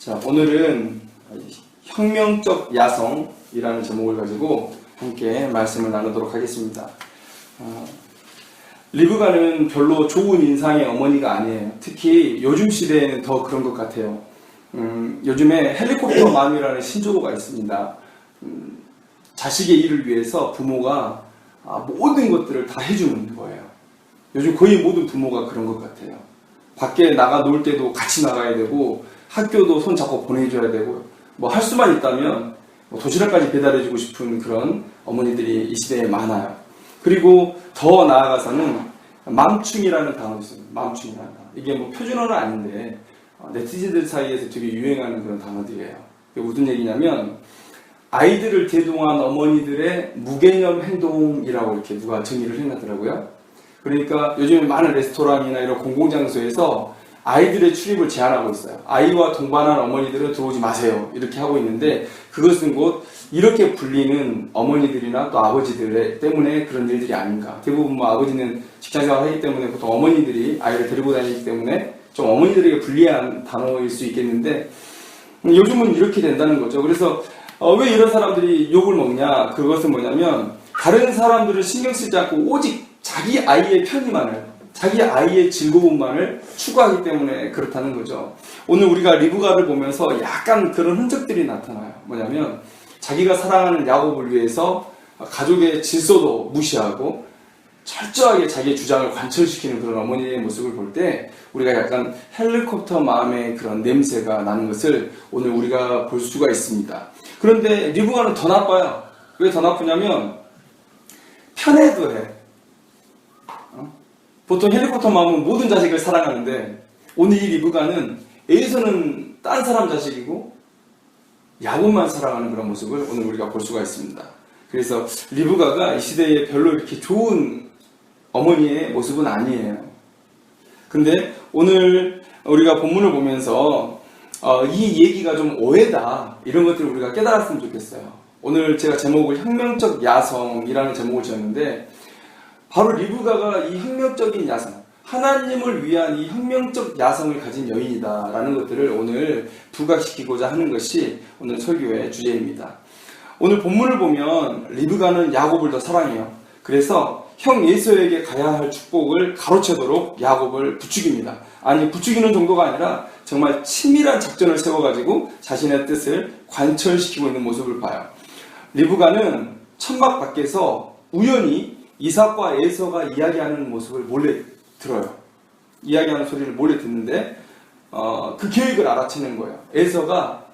자, 오늘은 혁명적 야성이라는 제목을 가지고 함께 말씀을 나누도록 하겠습니다. 리브가는 별로 좋은 인상의 어머니가 아니에요. 특히 요즘 시대에는 더 그런 것 같아요. 요즘에 헬리콥터 맘이라는 신조어가 있습니다. 자식의 일을 위해서 부모가 모든 것들을 다 해주는 거예요. 요즘 거의 모든 부모가 그런 것 같아요. 밖에 나가 놀 때도 같이 나가야 되고, 학교도 손 잡고 보내줘야 되고, 뭐 할 수만 있다면 도시락까지 배달해주고 싶은 그런 어머니들이 이 시대에 많아요. 그리고 더 나아가서는 맘충이라는 단어가 있어요. 맘충이라는 단어. 이게 뭐 표준어는 아닌데 네티즌들 사이에서 되게 유행하는 그런 단어들이에요. 이게 무슨 얘기냐면 아이들을 대동한 어머니들의 무개념 행동이라고 이렇게 누가 정의를 해놨더라고요. 그러니까 요즘에 많은 레스토랑이나 이런 공공장소에서 아이들의 출입을 제한하고 있어요. 아이와 동반한 어머니들은 들어오지 마세요. 이렇게 하고 있는데 그것은 곧 이렇게 불리는 어머니들이나 또 아버지들 때문에 그런 일들이 아닌가. 대부분 뭐 아버지는 직장생활 하기 때문에 보통 어머니들이 아이를 데리고 다니기 때문에 좀 어머니들에게 불리한 단어일 수 있겠는데 요즘은 이렇게 된다는 거죠. 그래서 왜 이런 사람들이 욕을 먹냐. 그것은 뭐냐면 다른 사람들을 신경 쓰지 않고 오직 자기 아이의 편의만을, 자기 아이의 즐거움만을 추구하기 때문에 그렇다는 거죠. 오늘 우리가 리브가를 보면서 약간 그런 흔적들이 나타나요. 뭐냐면 자기가 사랑하는 야곱을 위해서 가족의 질서도 무시하고 철저하게 자기의 주장을 관철시키는 그런 어머니의 모습을 볼 때 우리가 약간 헬리콥터 마음의 그런 냄새가 나는 것을 오늘 우리가 볼 수가 있습니다. 그런데 리브가는 더 나빠요. 왜 더 나쁘냐면 편해도 해. 보통 헬리콥터 마음은 모든 자식을 사랑하는데 오늘 이 리브가는 에서는 딴 사람 자식이고 야곱만 사랑하는 그런 모습을 오늘 우리가 볼 수가 있습니다. 그래서 리브가가 이 시대에 별로 이렇게 좋은 어머니의 모습은 아니에요. 근데 오늘 우리가 본문을 보면서 이 얘기가 좀 오해다 이런 것들을 우리가 깨달았으면 좋겠어요. 오늘 제가 제목을 혁명적 야성이라는 제목을 지었는데 바로 리브가가 이 혁명적인 야성, 하나님을 위한 이 혁명적 야성을 가진 여인이다라는 것들을 오늘 부각시키고자 하는 것이 오늘 설교의 주제입니다. 오늘 본문을 보면 리브가는 야곱을 더 사랑해요. 그래서 형 에서에게 가야 할 축복을 가로채도록 야곱을 부추깁니다. 아니 부추기는 정도가 아니라 정말 치밀한 작전을 세워가지고 자신의 뜻을 관철시키고 있는 모습을 봐요. 리브가는 천막 밖에서 우연히 이삭과 에서가 이야기하는 모습을 몰래 들어요. 이야기하는 소리를 몰래 듣는데 그 계획을 알아채는 거예요. 에서가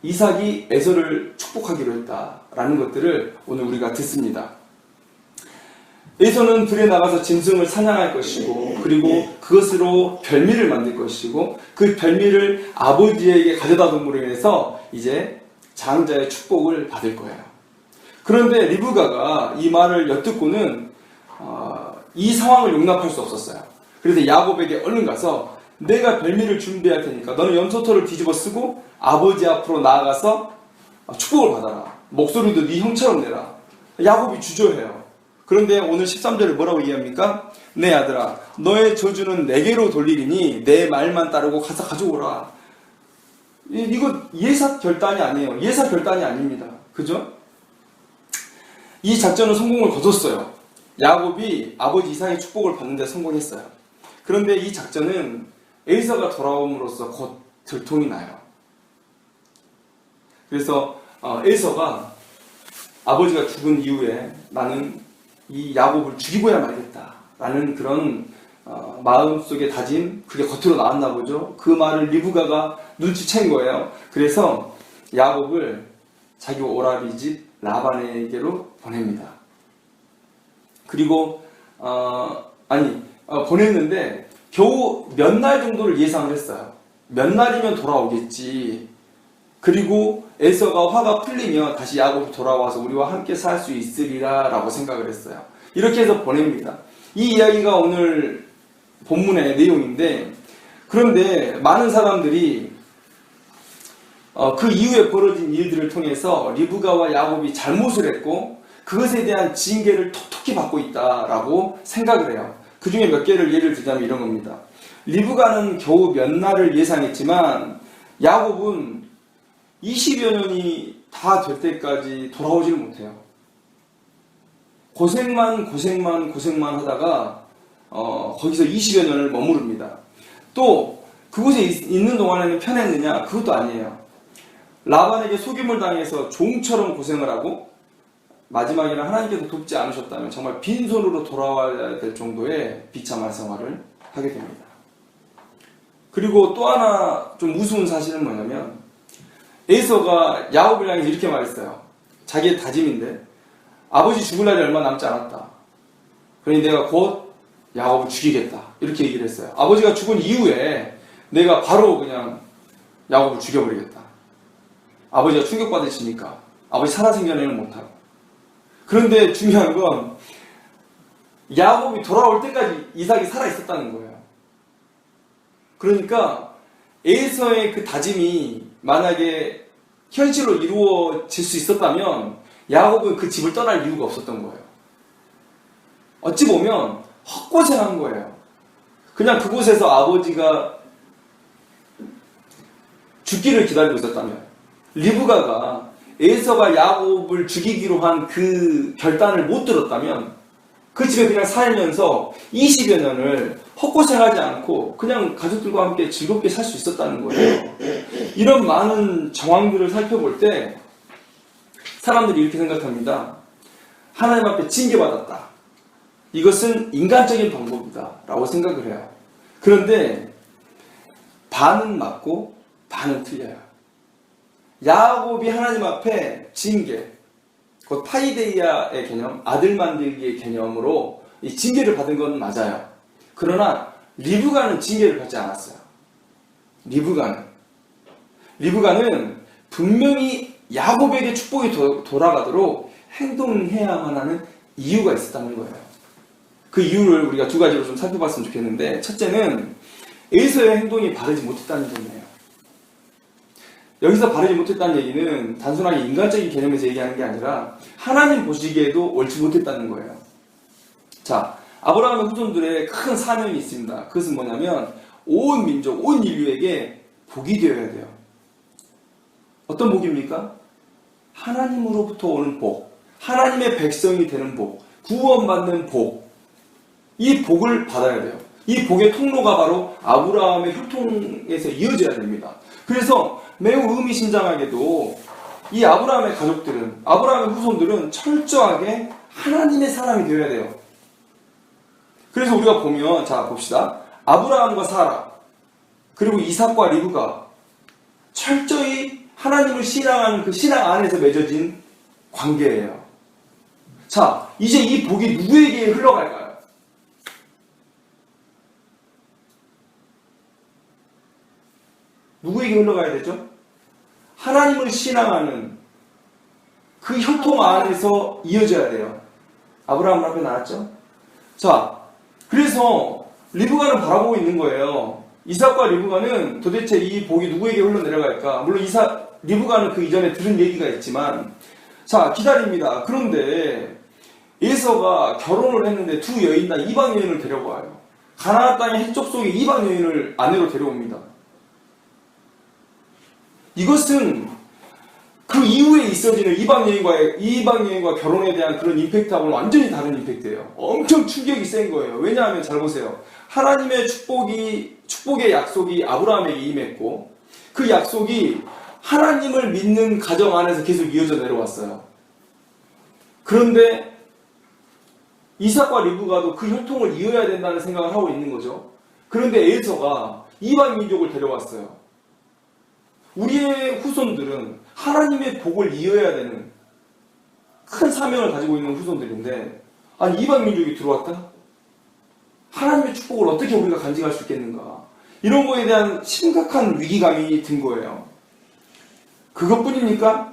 이삭이 에서를 축복하기로 했다라는 것들을 오늘 우리가 듣습니다. 에서는 들에 나가서 짐승을 사냥할 것이고 그리고 그것으로 별미를 만들 것이고 그 별미를 아버지에게 가져다 둠으로 인해서 이제 장자의 축복을 받을 거예요. 그런데 리브가가 이 말을 엿듣고는 이 상황을 용납할 수 없었어요. 그래서 야곱에게 얼른 가서 내가 별미를 준비할 테니까 너는 염소털을 뒤집어 쓰고 아버지 앞으로 나아가서 축복을 받아라. 목소리도 네 형처럼 내라. 야곱이 주저해요. 그런데 오늘 13절에 뭐라고 얘기합니까? 내 아들아 너의 저주는 내게로 돌리리니 내 말만 따르고 가서 가져오라. 이거 예사 결단이 아니에요. 예사 결단이 아닙니다. 그죠? 이 작전은 성공을 거뒀어요. 야곱이 아버지 이삭의 축복을 받는데 성공했어요. 그런데 이 작전은 에서가 돌아옴으로써 곧 들통이 나요. 그래서 에서가 아버지가 죽은 이후에 나는 이 야곱을 죽이고야 말겠다 라는 그런 마음속에 다짐, 그게 겉으로 나왔나 보죠. 그 말을 리브가가 눈치챈 거예요. 그래서 야곱을 자기 오라비 집 라반에게로 보냅니다. 그리고 보냈는데 겨우 몇 날 정도를 예상을 했어요. 몇 날이면 돌아오겠지. 그리고 에서가 화가 풀리면 다시 야곱이 돌아와서 우리와 함께 살 수 있으리라 라고 생각을 했어요. 이렇게 해서 보냅니다. 이 이야기가 오늘 본문의 내용인데 그런데 많은 사람들이 그 이후에 벌어진 일들을 통해서 리브가와 야곱이 잘못을 했고 그것에 대한 징계를 톡톡히 받고 있다라고 생각을 해요. 그 중에 몇 개를 예를 들자면 이런 겁니다. 리브가는 겨우 몇 날을 예상했지만 야곱은 20여 년이 다 될 때까지 돌아오지를 못해요. 고생만 하다가 거기서 20여 년을 머무릅니다. 또 그곳에 있는 동안에는 편했느냐? 그것도 아니에요. 라반에게 속임을 당해서 종처럼 고생을 하고 마지막에는 하나님께서 돕지 않으셨다면 정말 빈손으로 돌아와야 될 정도의 비참한 생활을 하게 됩니다. 그리고 또 하나 좀 우스운 사실은 뭐냐면 에서가 야곱을 향해서 이렇게 말했어요. 자기의 다짐인데 아버지 죽을 날이 얼마 남지 않았다. 그러니 내가 곧 야곱을 죽이겠다. 이렇게 얘기를 했어요. 아버지가 죽은 이후에 내가 바로 그냥 야곱을 죽여버리겠다. 아버지가 충격받으시니까 아버지 살아생전에는 못하고. 그런데 중요한 건 야곱이 돌아올 때까지 이삭이 살아있었다는 거예요. 그러니까 에서의 그 다짐이 만약에 현실로 이루어질 수 있었다면 야곱은 그 집을 떠날 이유가 없었던 거예요. 어찌 보면 헛고생한 거예요. 그냥 그곳에서 아버지가 죽기를 기다리고 있었다면, 리브가가 에서가 야곱을 죽이기로 한 그 결단을 못 들었다면 그 집에 그냥 살면서 20여 년을 헛고생하지 않고 그냥 가족들과 함께 즐겁게 살 수 있었다는 거예요. 이런 많은 정황들을 살펴볼 때 사람들이 이렇게 생각합니다. 하나님 앞에 징계받았다. 이것은 인간적인 방법이다 라고 생각을 해요. 그런데 반은 맞고 반은 틀려요. 야곱이 하나님 앞에 징계, 곧 파이데이아의 개념, 아들 만들기의 개념으로 이 징계를 받은 건 맞아요. 그러나 리브가는 징계를 받지 않았어요. 리브가는 분명히 야곱에게 축복이 돌아가도록 행동해야만 하는 이유가 있었다는 거예요. 그 이유를 우리가 두 가지로 좀 살펴봤으면 좋겠는데, 첫째는 에서의 행동이 바르지 못했다는 점이에요. 여기서 바르지 못했다는 얘기는 단순하게 인간적인 개념에서 얘기하는 게 아니라 하나님 보시기에도 옳지 못했다는 거예요. 자, 아브라함의 후손들의 큰 사명이 있습니다. 그것은 뭐냐면 온 민족, 온 인류에게 복이 되어야 돼요. 어떤 복입니까? 하나님으로부터 오는 복, 하나님의 백성이 되는 복, 구원받는 복, 이 복을 받아야 돼요. 이 복의 통로가 바로 아브라함의 혈통에서 이어져야 됩니다. 그래서 매우 의미심장하게도 이 아브라함의 가족들은, 아브라함의 후손들은 철저하게 하나님의 사람이 되어야 돼요. 그래서 우리가 보면, 자 봅시다. 아브라함과 사라, 그리고 이삭과 리브가 철저히 하나님을 신앙하는 그 신앙 안에서 맺어진 관계예요. 자, 이제 이 복이 누구에게 흘러갈까요? 누구에게 흘러가야 되죠? 하나님을 신앙하는 그 혈통 안에서 이어져야 돼요. 아브라함 앞에 나왔죠? 자, 그래서 리브가는 바라보고 있는 거예요. 이삭과 리브가는 도대체 이 복이 누구에게 흘러내려갈까? 물론 리브가는 그 이전에 들은 얘기가 있지만, 자, 기다립니다. 그런데 에서가 결혼을 했는데 두 여인 다 이방 여인을 데려와요. 가나안 땅의 해쪽 속에 이방 여인을 아내로 데려옵니다. 이것은 그 이후에 있어지는 이방 여인과 결혼에 대한 그런 임팩트하고는 완전히 다른 임팩트예요. 엄청 충격이 센 거예요. 왜냐하면 잘 보세요. 하나님의 축복의 약속이 아브라함에게 임했고, 그 약속이 하나님을 믿는 가정 안에서 계속 이어져 내려왔어요. 그런데 이삭과 리브가도 그 혈통을 이어야 된다는 생각을 하고 있는 거죠. 그런데 에서가 이방 민족을 데려왔어요. 우리의 후손들은 하나님의 복을 이어야 되는 큰 사명을 가지고 있는 후손들인데, 아니 이방 민족이 들어왔다? 하나님의 축복을 어떻게 우리가 간직할 수 있겠는가? 이런 거에 대한 심각한 위기감이 든 거예요. 그것뿐입니까?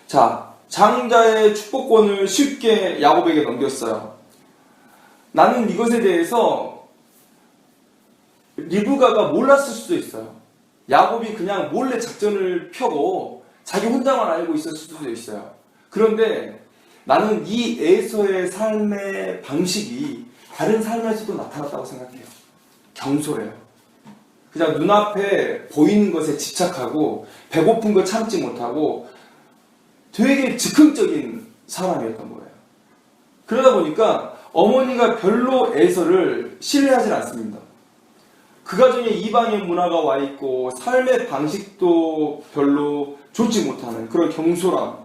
자, 장자의 축복권을 쉽게 야곱에게 넘겼어요. 나는 이것에 대해서 리브가가 몰랐을 수도 있어요. 야곱이 그냥 몰래 작전을 펴고 자기 혼자만 알고 있었을 수도 있어요. 그런데 나는 이 에서의 삶의 방식이 다른 삶에서도 나타났다고 생각해요. 경솔해요. 그냥 눈앞에 보이는 것에 집착하고 배고픈 거 참지 못하고 되게 즉흥적인 사람이었던 거예요. 그러다 보니까 어머니가 별로 에서를 신뢰하지 않습니다. 그 가정에 이방의 문화가 와 있고 삶의 방식도 별로 좋지 못하는 그런 경솔함,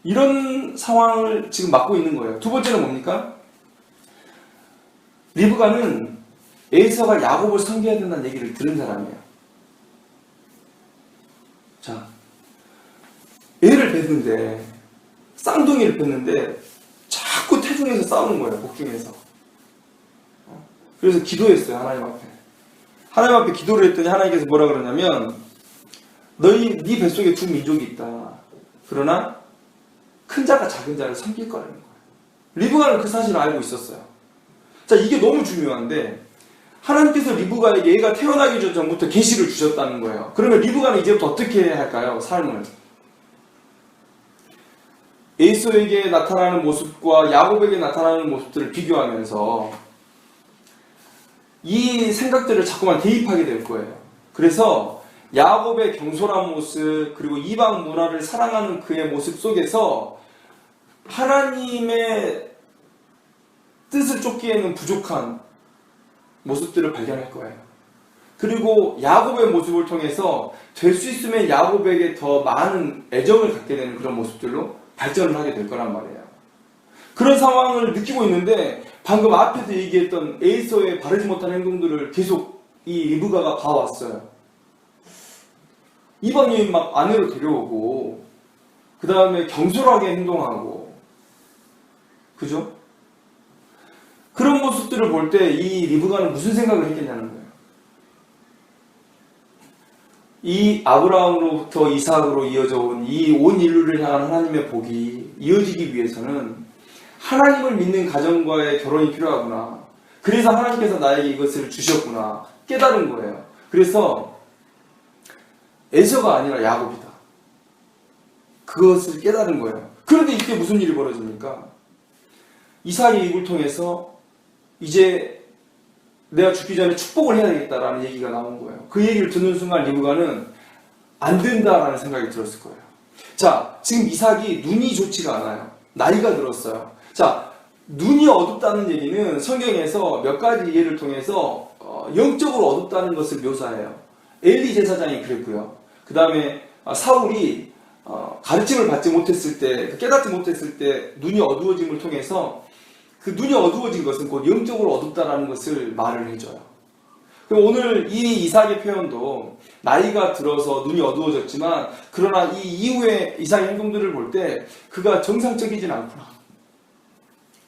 이런 상황을 지금 맞고 있는 거예요. 두 번째는 뭡니까? 리브가는 에서가 야곱을 섬겨야 된다는 얘기를 들은 사람이에요. 자, 애를 뵀는데, 쌍둥이를 뵀는데 자꾸 태중에서 싸우는 거예요. 복중에서. 그래서 기도했어요. 하나님 앞에. 하나님 앞에 기도를 했더니 하나님께서 뭐라 그러냐면, 네 뱃속에 두 민족이 있다. 그러나 큰 자가 작은 자를 섬길 거라는 거예요. 리브가는 그 사실을 알고 있었어요. 자, 이게 너무 중요한데, 하나님께서 리브가에게 얘가 태어나기 전부터 계시를 주셨다는 거예요. 그러면 리브가는 이제부터 어떻게 해야 할까요? 삶을. 에이소에게 나타나는 모습과 야곱에게 나타나는 모습들을 비교하면서 이 생각들을 자꾸만 대입하게 될 거예요. 그래서 야곱의 경솔한 모습, 그리고 이방 문화를 사랑하는 그의 모습 속에서 하나님의 뜻을 쫓기에는 부족한 모습들을 발견할 거예요. 그리고 야곱의 모습을 통해서 될 수 있으면 야곱에게 더 많은 애정을 갖게 되는 그런 모습들로 발전을 하게 될 거란 말이에요. 그런 상황을 느끼고 있는데 방금 앞에서 얘기했던 에이서의 바르지 못한 행동들을 계속 이 리브가가 봐왔어요. 이방인 막 아내로 데려오고 그 다음에 경솔하게 행동하고, 그죠? 그런 모습들을 볼 때 이 리브가는 무슨 생각을 했겠냐는 거예요. 이 아브라함으로부터 이삭으로 이어져 온 이 온 인류를 향한 하나님의 복이 이어지기 위해서는 하나님을 믿는 가정과의 결혼이 필요하구나. 그래서 하나님께서 나에게 이것을 주셨구나. 깨달은 거예요. 그래서 에서가 아니라 야곱이다. 그것을 깨달은 거예요. 그런데 이때 무슨 일이 벌어집니까? 이삭의 입을 통해서 이제 내가 죽기 전에 축복을 해야 되겠다라는 얘기가 나온 거예요. 그 얘기를 듣는 순간 리브가는 안 된다라는 생각이 들었을 거예요. 자, 지금 이삭이 눈이 좋지가 않아요. 나이가 들었어요. 자, 눈이 어둡다는 얘기는 성경에서 몇 가지 예를 통해서 영적으로 어둡다는 것을 묘사해요. 엘리 제사장이 그랬고요. 그 다음에 사울이 가르침을 받지 못했을 때, 깨닫지 못했을 때 눈이 어두워짐을 통해서 그 눈이 어두워진 것은 곧 영적으로 어둡다라는 것을 말을 해줘요. 그럼 오늘 이 이삭의 표현도 나이가 들어서 눈이 어두워졌지만 그러나 이 이후에 이삭의 행동들을 볼 때 그가 정상적이진 않구나.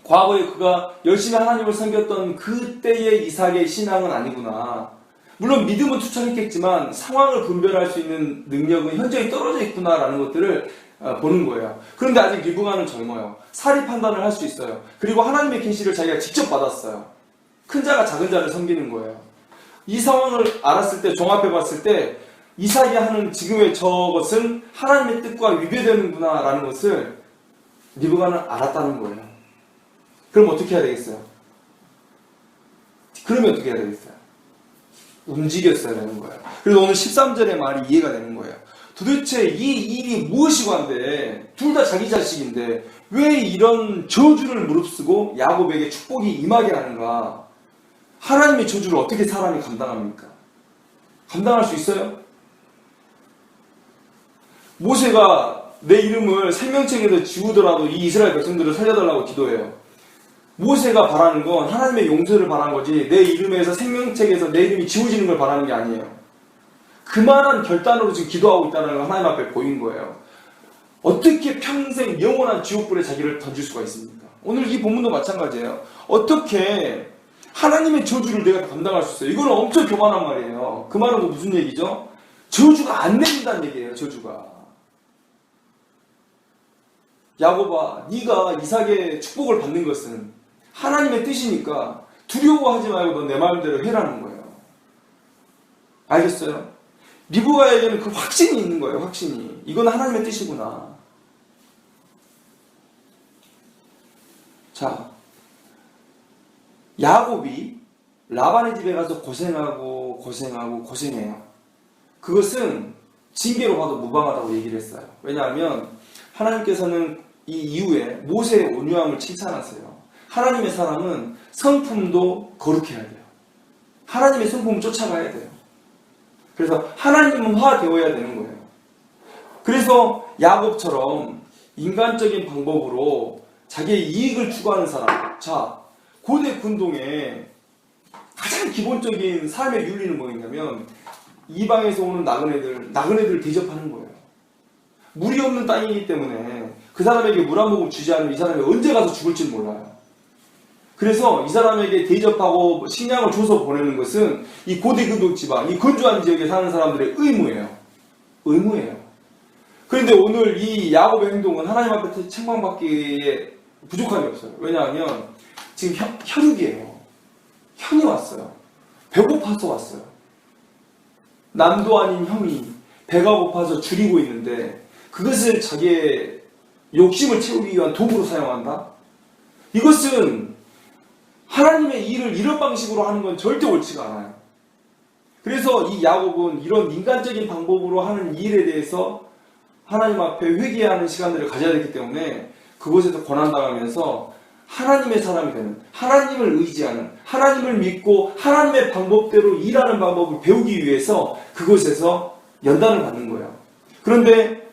과거에 그가 열심히 하나님을 섬겼던 그때의 이삭의 신앙은 아니구나. 물론 믿음은 투철했겠지만 상황을 분별할 수 있는 능력은 현저히 떨어져 있구나라는 것들을 보는 거예요. 그런데 아직 리브가는 젊어요. 사리 판단을 할 수 있어요. 그리고 하나님의 계시를 자기가 직접 받았어요. 큰 자가 작은 자를 섬기는 거예요. 이 상황을 알았을 때, 종합해 봤을 때 이삭이 하는 지금의 저것은 하나님의 뜻과 위배되는구나 라는 것을 리브가는 알았다는 거예요. 그럼 어떻게 해야 되겠어요? 그러면 어떻게 해야 되겠어요? 움직였어야 되는 거예요. 그래서 오늘 13절의 말이 이해가 되는 거예요. 도대체 이 일이 무엇이관데, 둘 다 자기 자식인데 왜 이런 저주를 무릅쓰고 야곱에게 축복이 임하게 하는가? 하나님의 저주를 어떻게 사람이 감당합니까? 감당할 수 있어요? 모세가 내 이름을 생명책에서 지우더라도 이 이스라엘 백성들을 살려달라고 기도해요. 모세가 바라는 건 하나님의 용서를 바라는 거지 내 이름에서 생명책에서 내 이름이 지워지는 걸 바라는 게 아니에요. 그만한 결단으로 지금 기도하고 있다는 걸 하나님 앞에 보인 거예요. 어떻게 평생 영원한 지옥불에 자기를 던질 수가 있습니까? 오늘 이 본문도 마찬가지예요. 어떻게 하나님의 저주를 내가 감당할 수 있어요? 이거는 엄청 교만한 말이에요. 그 말은 무슨 얘기죠? 저주가 안 내린다는 얘기예요. 저주가. 야곱아, 네가 이삭의 축복을 받는 것은 하나님의 뜻이니까 두려워하지 말고 넌 내 마음대로 해라는 거예요. 알겠어요? 리브가에게는 그 확신이 있는 거예요. 확신이. 이건 하나님의 뜻이구나. 자, 야곱이 라반의 집에 가서 고생해요. 그것은 징계로 봐도 무방하다고 얘기를 했어요. 왜냐하면 하나님께서는 이 이후에 모세의 온유함을 칭찬하세요. 하나님의 사람은 성품도 거룩해야 돼요. 하나님의 성품을 쫓아가야 돼요. 그래서 하나님은 화되어야 되는 거예요. 그래서 야곱처럼 인간적인 방법으로 자기의 이익을 추구하는 사람, 자, 고대 군동의 가장 기본적인 삶의 윤리는 뭐였냐면 이방에서 오는 나그네들 대접하는 거예요. 물이 없는 땅이기 때문에 그 사람에게 물 한 모금 주지 않으면 이 사람이 언제 가서 죽을지 몰라요. 그래서 이 사람에게 대접하고 식량을 줘서 보내는 것은 이 고대 근동 지방, 이 건조한 지역에 사는 사람들의 의무예요. 그런데 오늘 이 야곱의 행동은 하나님 앞에 책망받기에 부족함이 없어요. 왜냐하면 지금 혈육이에요. 형이 왔어요. 배고파서 왔어요. 남도 아닌 형이 배가 고파서 줄이고 있는데 그것을 자기의 욕심을 채우기 위한 도구로 사용한다? 이것은 하나님의 일을 이런 방식으로 하는 건 절대 옳지가 않아요. 그래서 이 야곱은 이런 인간적인 방법으로 하는 일에 대해서 하나님 앞에 회개하는 시간들을 가져야 되기 때문에 그곳에서 고난당하면서 하나님의 사람이 되는, 하나님을 의지하는, 하나님을 믿고 하나님의 방법대로 일하는 방법을 배우기 위해서 그곳에서 연단을 받는 거예요. 그런데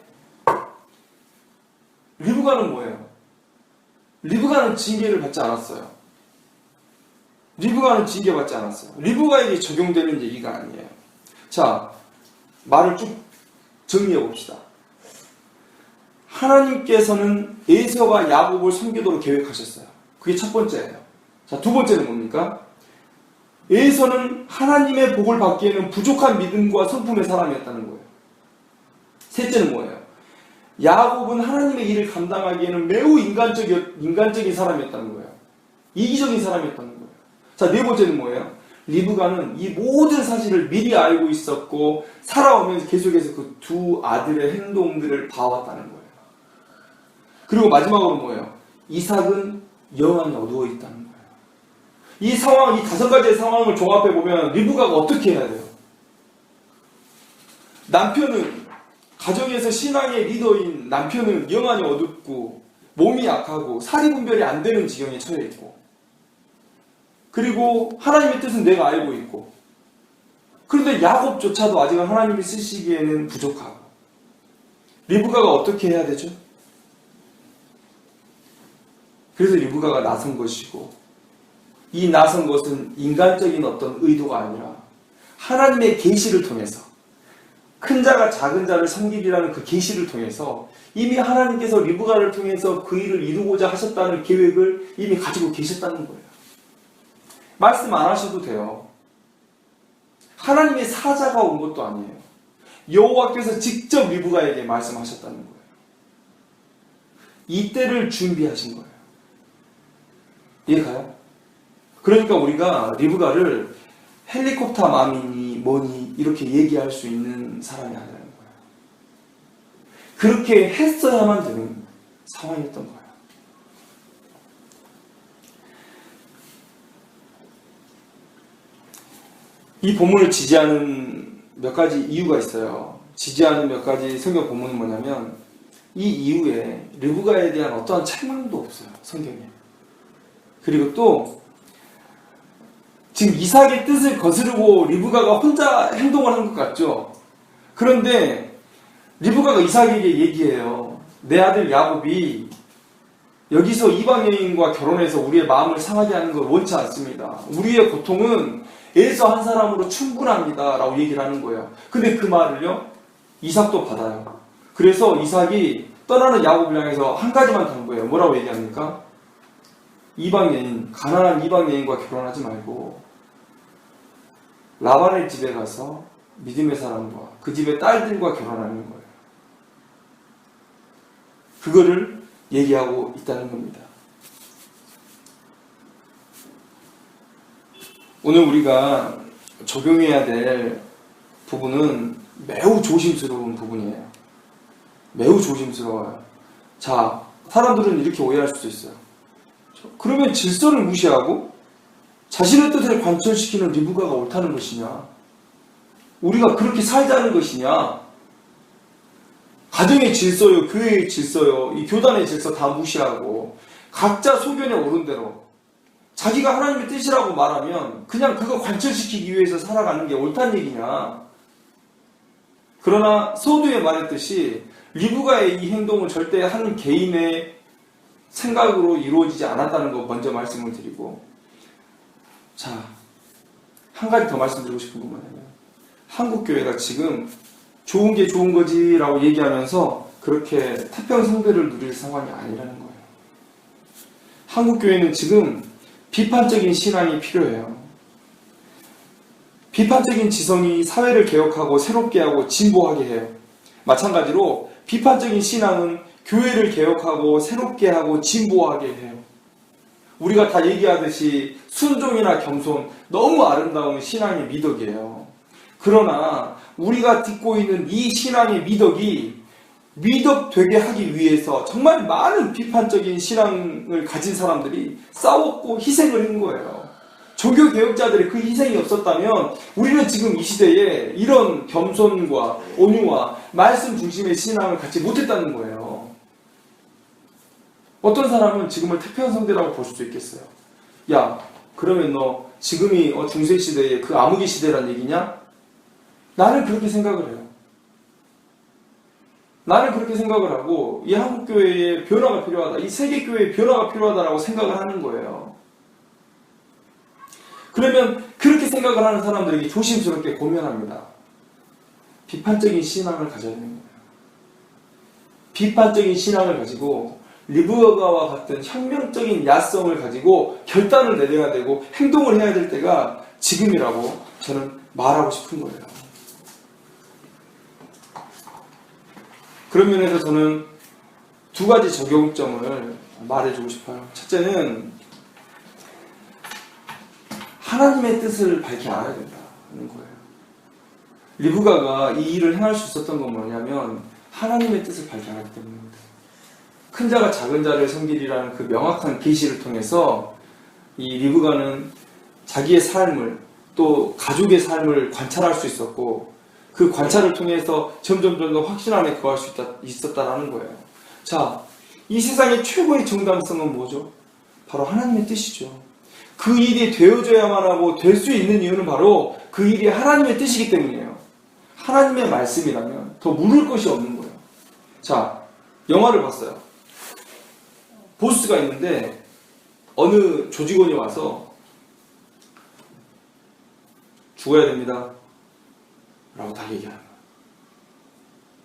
리브가는 뭐예요? 리브가는 징계를 받지 않았어요. 리브가는 징계받지 않았어요. 리브가에게 적용되는 얘기가 아니에요. 자, 말을 쭉 정리해 봅시다. 하나님께서는 에서와 야곱을 섬기도록 계획하셨어요. 그게 첫 번째예요. 자, 두 번째는 뭡니까? 에서는 하나님의 복을 받기에는 부족한 믿음과 성품의 사람이었다는 거예요. 셋째는 뭐예요? 야곱은 하나님의 일을 감당하기에는 매우 인간적인 사람이었다는 거예요. 이기적인 사람이었다는 거예요. 자, 네 번째는 뭐예요? 리브가는 이 모든 사실을 미리 알고 있었고 살아오면서 계속해서 그 두 아들의 행동들을 봐왔다는 거예요. 그리고 마지막으로 뭐예요? 이삭은 영안이 어두워 있다는 거예요. 이 상황, 이 다섯 가지의 상황을 종합해 보면 리브가가 어떻게 해야 돼요? 남편은, 가정에서 신앙의 리더인 남편은 영안이 어둡고 몸이 약하고 사리 분별이 안 되는 지경에 처해 있고, 그리고 하나님의 뜻은 내가 알고 있고, 그런데 야곱조차도 아직은 하나님이 쓰시기에는 부족하고, 리브가가 어떻게 해야 되죠? 그래서 리브가가 나선 것이고, 이 나선 것은 인간적인 어떤 의도가 아니라 하나님의 계시를 통해서, 큰 자가 작은 자를 섬기리라는 그 계시를 통해서 이미 하나님께서 리브가를 통해서 그 일을 이루고자 하셨다는 계획을 이미 가지고 계셨다는 거예요. 말씀 안 하셔도 돼요. 하나님의 사자가 온 것도 아니에요. 여호와께서 직접 리브가에게 말씀하셨다는 거예요. 이때를 준비하신 거예요. 이해가요? 그러니까 우리가 리브가를 헬리콥터 맘이니 뭐니 이렇게 얘기할 수 있는 사람이 아니라는 거예요. 그렇게 했어야만 되는 상황이었던 거예요. 이 본문을 지지하는 몇 가지 이유가 있어요. 지지하는 몇 가지 성경 본문은 뭐냐면 이 이후에 리브가에 대한 어떠한 책망도 없어요. 성경에. 그리고 또 지금 이삭의 뜻을 거스르고 리브가가 혼자 행동을 한 것 같죠? 그런데 리브가가 이삭에게 얘기해요. 내 아들 야곱이 여기서 이방 여인과 결혼해서 우리의 마음을 상하게 하는 걸 원치 않습니다. 우리의 고통은 에서 한 사람으로 충분합니다. 라고 얘기를 하는 거예요. 근데 그 말을요, 이삭도 받아요. 그래서 이삭이 떠나는 야곱을 향해서 한 가지만 당부해요. 뭐라고 얘기합니까? 이방 여인, 가난한 이방 여인과 결혼하지 말고 라반의 집에 가서 믿음의 사람과 그 집의 딸들과 결혼하는 거예요. 그거를 얘기하고 있다는 겁니다. 오늘 우리가 적용해야 될 부분은 매우 조심스러운 부분이에요. 매우 조심스러워요. 자, 사람들은 이렇게 오해할 수도 있어요. 그러면 질서를 무시하고 자신의 뜻을 관철시키는 리브가가 옳다는 것이냐? 우리가 그렇게 살자는 것이냐? 가정의 질서요, 교회의 질서요, 이 교단의 질서 다 무시하고 각자 소견에 오른 대로 자기가 하나님의 뜻이라고 말하면 그냥 그거 관철시키기 위해서 살아가는 게 옳다는 얘기냐? 그러나 서두에 말했듯이 리브가의 이 행동은 절대 한 개인의 생각으로 이루어지지 않았다는 거 먼저 말씀을 드리고, 자, 한 가지 더 말씀드리고 싶은 것만 하면, 한국교회가 지금 좋은 게 좋은 거지 라고 얘기하면서 그렇게 태평성대를 누릴 상황이 아니라는 거예요. 한국교회는 지금 비판적인 신앙이 필요해요. 비판적인 지성이 사회를 개혁하고 새롭게 하고 진보하게 해요. 마찬가지로 비판적인 신앙은 교회를 개혁하고 새롭게 하고 진보하게 해요. 우리가 다 얘기하듯이 순종이나 겸손, 너무 아름다운 신앙의 미덕이에요. 그러나 우리가 딛고 있는 이 신앙의 미덕이 미덕되게 하기 위해서 정말 많은 비판적인 신앙을 가진 사람들이 싸웠고 희생을 한 거예요. 종교 개혁자들의 그 희생이 없었다면 우리는 지금 이 시대에 이런 겸손과 온유와 말씀 중심의 신앙을 갖지 못했다는 거예요. 어떤 사람은 지금을 태평성대라고 볼 수도 있겠어요. 야, 그러면 너 지금이 중세시대의 그 암흑의 시대란 얘기냐? 나는 그렇게 생각을 해요. 나는 그렇게 생각을 하고 이 한국교회의 변화가 필요하다, 이 세계교회의 변화가 필요하다라고 생각을 하는 거예요. 그러면 그렇게 생각을 하는 사람들에게 조심스럽게 고면합니다. 비판적인 신앙을 가져야 되는 거예요. 비판적인 신앙을 가지고 리브가와 같은 혁명적인 야성을 가지고 결단을 내려야 되고 행동을 해야 될 때가 지금이라고 저는 말하고 싶은 거예요. 그런 면에서 저는 두 가지 적용점을 말해주고 싶어요. 첫째는 하나님의 뜻을 밝히 알아야 된다는 거예요. 리브가가 이 일을 행할 수 있었던 건 뭐냐면 하나님의 뜻을 밝히 알았기 때문입니다. 큰 자가 작은 자를 섬기리라는 그 명확한 계시를 통해서 이 리브가는 자기의 삶을 또 가족의 삶을 관찰할 수 있었고 그 관찰을 통해서 점점 더 확신 안에 거할 수 있었다라는 거예요. 자, 이 세상의 최고의 정당성은 뭐죠? 바로 하나님의 뜻이죠. 그 일이 되어져야만 하고 될 수 있는 이유는 바로 그 일이 하나님의 뜻이기 때문이에요. 하나님의 말씀이라면 더 물을 것이 없는 거예요. 자, 영화를 봤어요. 보스가 있는데 어느 조직원이 와서 죽어야 됩니다 라고 다 얘기하는 거예요.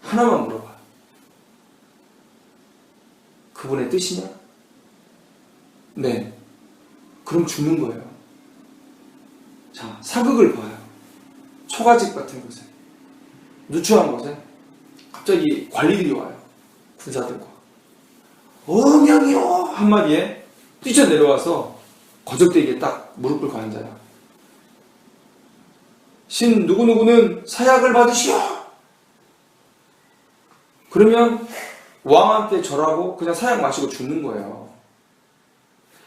하나만 물어봐요. 그분의 뜻이냐? 네. 그럼 죽는 거예요. 자, 사극을 봐요. 초가집 같은 곳에, 누추한 곳에 갑자기 관리들이 와요. 군사들과. 어명이요! 한마디에 뛰쳐내려와서 거적대기에 딱 무릎 꿇고 앉아요. 신 누구누구는 사약을 받으시오! 그러면 왕한테 절하고 그냥 사약 마시고 죽는 거예요.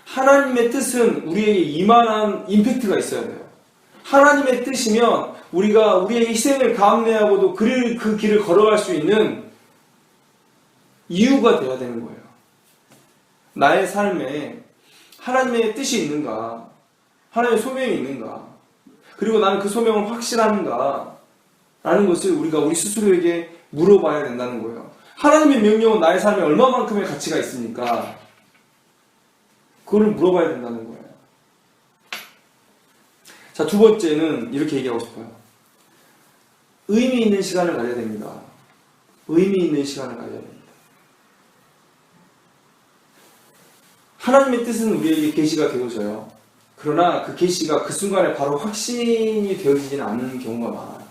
하나님의 뜻은 우리에게 이만한 임팩트가 있어야 돼요. 하나님의 뜻이면 우리가 우리의 희생을 감내하고도 그 길을 걸어갈 수 있는 이유가 되어야 되는 거예요. 나의 삶에 하나님의 뜻이 있는가? 하나님의 소명이 있는가? 그리고 나는 그 소명을 확신하는가? 라는 것을 우리가 우리 스스로에게 물어봐야 된다는 거예요. 하나님의 명령은 나의 삶에 얼마만큼의 가치가 있습니까? 그거를 물어봐야 된다는 거예요. 자, 두 번째는 이렇게 얘기하고 싶어요. 의미 있는 시간을 가져야 됩니다. 의미 있는 시간을 가져야 됩니다. 하나님의 뜻은 우리에게 계시가 되어져요. 그러나 그 계시가 그 순간에 바로 확신이 되어지지는 않는 경우가 많아요.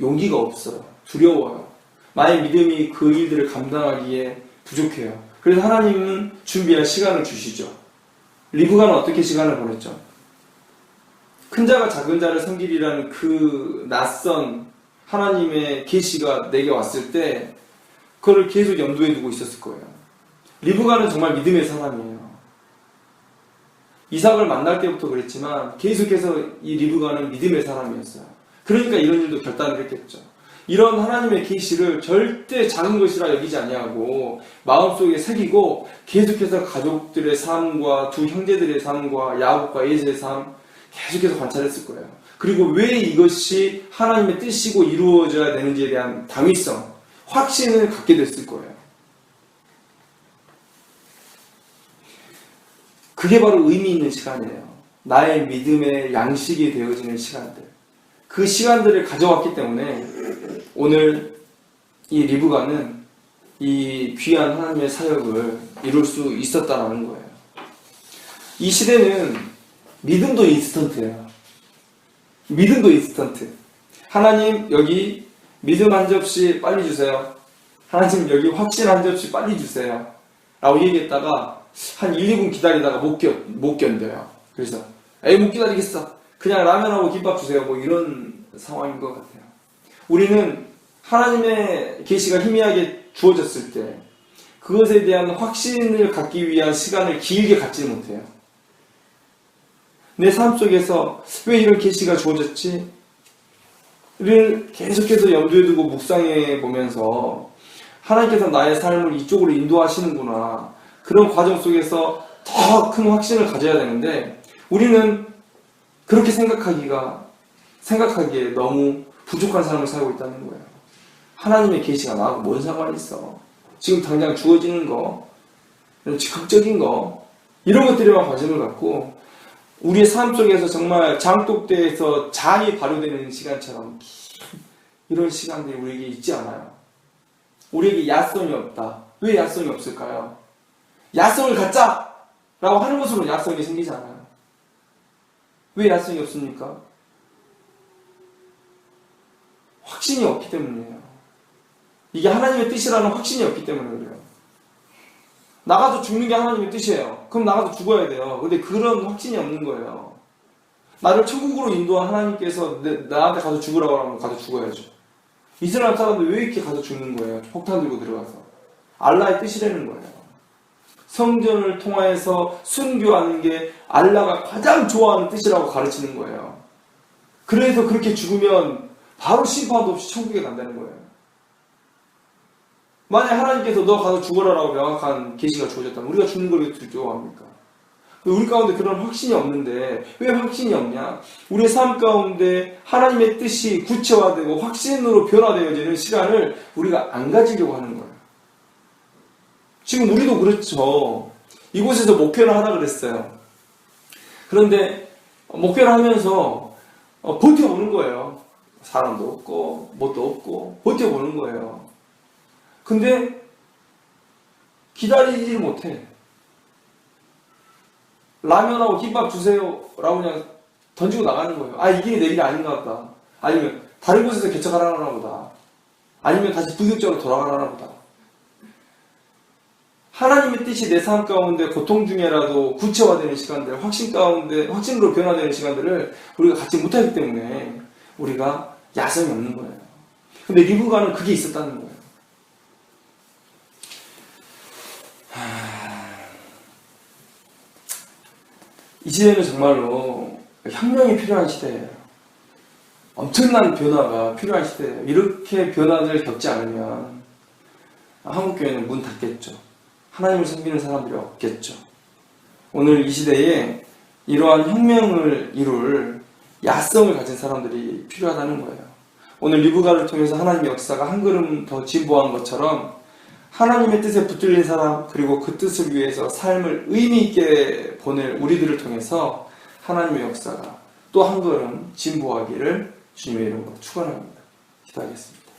용기가 없어요. 두려워요. 나의 믿음이 그 일들을 감당하기에 부족해요. 그래서 하나님은 준비할 시간을 주시죠. 리브가는 어떻게 시간을 보냈죠? 큰 자가 작은 자를 섬기리라는 그 낯선 하나님의 계시가 내게 왔을 때 그거를 계속 염두에 두고 있었을 거예요. 리브가는 정말 믿음의 사람이에요. 이삭을 만날 때부터 그랬지만 계속해서 이 리브가는 믿음의 사람이었어요. 그러니까 이런 일도 결단을 했겠죠. 이런 하나님의 계시를 절대 작은 것이라 여기지 아니하고 마음속에 새기고 계속해서 가족들의 삶과 두 형제들의 삶과 야곱과 에서의 삶 계속해서 관찰했을 거예요. 그리고 왜 이것이 하나님의 뜻이고 이루어져야 되는지에 대한 당위성, 확신을 갖게 됐을 거예요. 그게 바로 의미 있는 시간이에요. 나의 믿음의 양식이 되어지는 시간들. 그 시간들을 가져왔기 때문에 오늘 이 리브가는 이 귀한 하나님의 사역을 이룰 수 있었다는 거예요. 이 시대는 믿음도 인스턴트예요. 믿음도 인스턴트. 하나님 여기 믿음 한 접시 빨리 주세요. 하나님 여기 확신 한 접시 빨리 주세요. 라고 얘기했다가 한 1, 2분 기다리다가 못 견뎌요. 그래서 에이 못 기다리겠어. 그냥 라면하고 김밥 주세요. 뭐 이런 상황인 것 같아요. 우리는 하나님의 계시가 희미하게 주어졌을 때 그것에 대한 확신을 갖기 위한 시간을 길게 갖지 못해요. 내 삶 속에서 왜 이런 계시가 주어졌지? 를 계속해서 염두에 두고 묵상해 보면서 하나님께서 나의 삶을 이쪽으로 인도하시는구나. 그런 과정 속에서 더 큰 확신을 가져야 되는데 우리는 그렇게 생각하기에 너무 부족한 삶을 살고 있다는 거예요. 하나님의 계시가 나하고 뭔 상관이 있어? 지금 당장 주어지는 거, 즉각적인 거 이런 것들에만 관심을 갖고 우리의 삶 속에서 정말 장독대에서 잔이 발효되는 시간처럼 이런 시간들이 우리에게 있지 않아요. 우리에게 야성이 없다. 왜 야성이 없을까요? 야성을 갖자! 라고 하는 것으로 야성이 생기지 않아요. 왜 야성이 없습니까? 확신이 없기 때문이에요. 이게 하나님의 뜻이라는 확신이 없기 때문에 그래요. 나가서 죽는 게 하나님의 뜻이에요. 그럼 나가서 죽어야 돼요. 근데 그런 확신이 없는 거예요. 나를 천국으로 인도한 하나님께서 나한테 가서 죽으라고 하면 가서 죽어야죠. 이스라엘 사람들 왜 이렇게 가서 죽는 거예요? 폭탄 들고 들어가서. 알라의 뜻이라는 거예요. 성전을 통하여서 순교하는 게 알라가 가장 좋아하는 뜻이라고 가르치는 거예요. 그래서 그렇게 죽으면 바로 심판도 없이 천국에 간다는 거예요. 만약 하나님께서 너 가서 죽어라라고 명확한 계시가 주어졌다면 우리가 죽는 걸 왜 두려워합니까? 우리 가운데 그런 확신이 없는데 왜 확신이 없냐? 우리의 삶 가운데 하나님의 뜻이 구체화되고 확신으로 변화되어지는 시간을 우리가 안 가지려고 하는 거예요. 지금 우리도 그렇죠. 이곳에서 목회를 하라 그랬어요. 그런데 목회를 하면서 버텨보는 거예요. 사람도 없고 뭣도 없고 버텨보는 거예요. 근데 기다리지 못해. 라면하고 김밥 주세요 라고 그냥 던지고 나가는 거예요. 아, 이 길이 내 길이 아닌가 보다. 아니면 다른 곳에서 개척하라나 보다. 아니면 다시 부격적으로 돌아가라나 보다. 하나님의 뜻이 내 삶 가운데 고통 중에라도 구체화되는 시간들, 확신 가운데 확신으로 변화되는 시간들을 우리가 갖지 못하기 때문에 우리가 야성이 없는 거예요. 근데 리브가는 그게 있었다는 거예요. 이 시대는 정말로 혁명이 필요한 시대예요. 엄청난 변화가 필요한 시대예요. 이렇게 변화를 겪지 않으면 한국교회는 문 닫겠죠. 하나님을 섬기는 사람들이 없겠죠. 오늘 이 시대에 이러한 혁명을 이룰 야성을 가진 사람들이 필요하다는 거예요. 오늘 리브가를 통해서 하나님의 역사가 한 걸음 더 진보한 것처럼 하나님의 뜻에 붙들린 사람, 그리고 그 뜻을 위해서 삶을 의미 있게 보낼 우리들을 통해서 하나님의 역사가 또 한 걸음 진보하기를 주님의 이름으로 축원합니다. 기도하겠습니다.